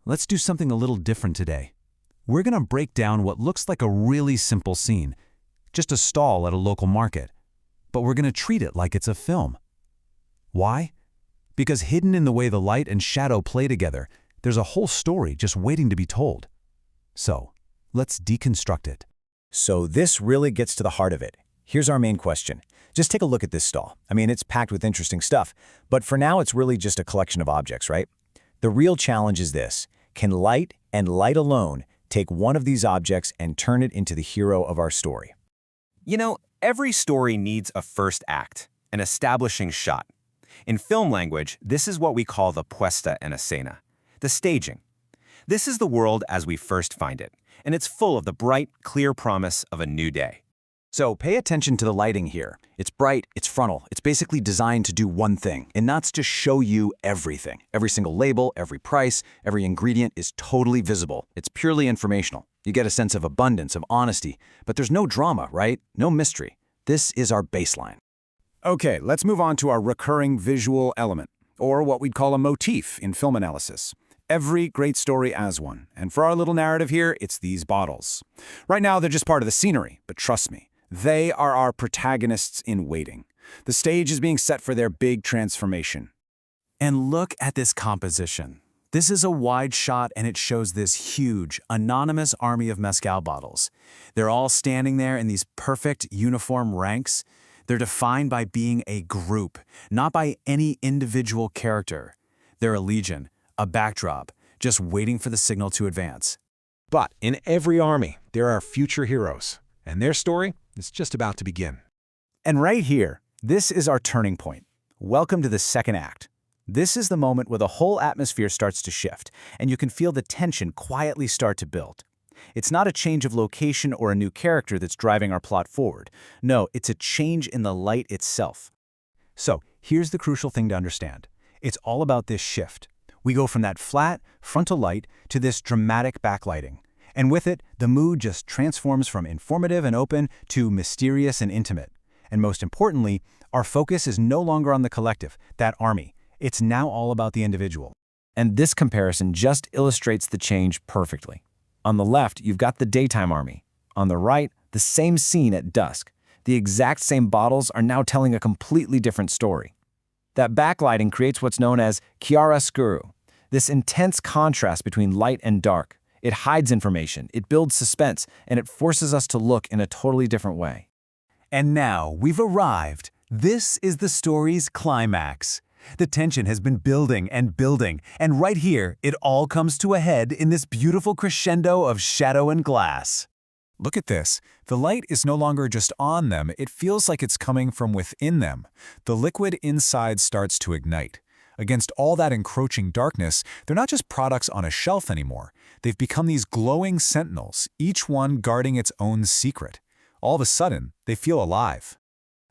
Let's do something a little different today. We're going to break down what looks like a really simple scene, just a stall at a local market, but we're going to treat it like it's a film. Why? Because hidden in the way the light and shadow play together, there's a whole story just waiting to be told. So, let's deconstruct it. So this really gets to the heart of it. Here's our main question. Just take a look at this stall. I mean, it's packed with interesting stuff, but for now it's really just a collection of objects, right? The real challenge is this. Can light and light alone take one of these objects and turn it into the hero of our story? You know, every story needs a first act, an establishing shot. In film language, this is what we call the puesta en escena, the staging. This is the world as we first find it, and it's full of the bright, clear promise of a new day. So pay attention to the lighting here. It's bright, it's frontal, it's basically designed to do one thing, and that's to show you everything. Every single label, every price, every ingredient is totally visible. It's purely informational. You get a sense of abundance, of honesty, but there's no drama, right? No mystery. This is our baseline. Okay, let's move on to our recurring visual element, or what we'd call a motif in film analysis. Every great story has one, and for our little narrative here, it's these bottles. Right now, they're just part of the scenery, but trust me, they are our protagonists in waiting. The stage is being set for their big transformation. And look at this composition. This is a wide shot and it shows this huge, anonymous army of Mezcal bottles. They're all standing there in these perfect uniform ranks. They're defined by being a group, not by any individual character. They're a legion, a backdrop, just waiting for the signal to advance. But in every army, there are future heroes, and their story is just about to begin. And right here, this is our turning point. Welcome to the second act. This is the moment where the whole atmosphere starts to shift, and you can feel the tension quietly start to build. It's not a change of location or a new character that's driving our plot forward. No, it's a change in the light itself. So, here's the crucial thing to understand. It's all about this shift. We go from that flat, frontal light to this dramatic backlighting. And with it, the mood just transforms from informative and open to mysterious and intimate. And most importantly, our focus is no longer on the collective, that army. It's now all about the individual. And this comparison just illustrates the change perfectly. On the left, you've got the daytime army. On the right, the same scene at dusk. The exact same bottles are now telling a completely different story. That backlighting creates what's known as chiaroscuro, this intense contrast between light and dark. It hides information, it builds suspense, and it forces us to look in a totally different way. And now we've arrived. This is the story's climax. The tension has been building, and right here, it all comes to a head in this beautiful crescendo of shadow and glass. Look at this. The light is no longer just on them, it feels like it's coming from within them. The liquid inside starts to ignite. Against all that encroaching darkness, they're not just products on a shelf anymore. They've become these glowing sentinels, each one guarding its own secret. All of a sudden, they feel alive.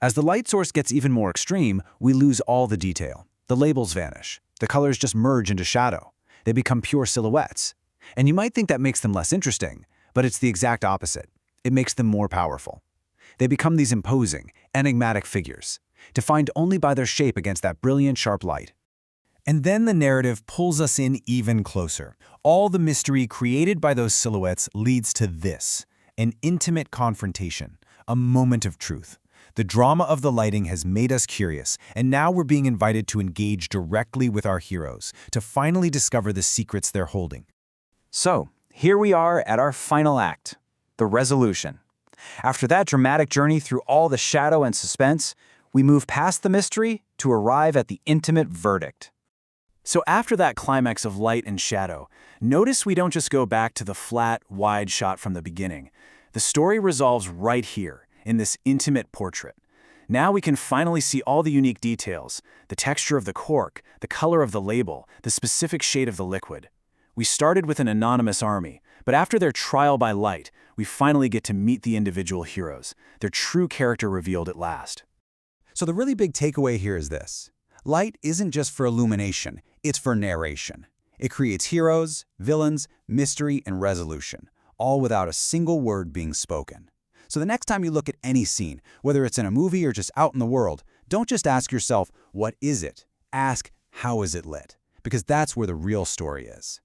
As the light source gets even more extreme, we lose all the detail. The labels vanish. The colors just merge into shadow. They become pure silhouettes. And you might think that makes them less interesting, but it's the exact opposite. It makes them more powerful. They become these imposing, enigmatic figures, defined only by their shape against that brilliant, sharp light. And then the narrative pulls us in even closer. All the mystery created by those silhouettes leads to this, an intimate confrontation, a moment of truth. The drama of the lighting has made us curious, and now we're being invited to engage directly with our heroes, to finally discover the secrets they're holding. So, here we are at our final act, the resolution. After that dramatic journey through all the shadow and suspense, we move past the mystery to arrive at the intimate verdict. So after that climax of light and shadow, notice we don't just go back to the flat, wide shot from the beginning. The story resolves right here, in this intimate portrait. Now we can finally see all the unique details, the texture of the cork, the color of the label, the specific shade of the liquid. We started with an anonymous army, but after their trial by light, we finally get to meet the individual heroes, their true character revealed at last. So the really big takeaway here is this. Light isn't just for illumination, it's for narration. It creates heroes, villains, mystery, and resolution, all without a single word being spoken. So the next time you look at any scene, whether it's in a movie or just out in the world, don't just ask yourself, what is it? Ask, how is it lit? Because that's where the real story is.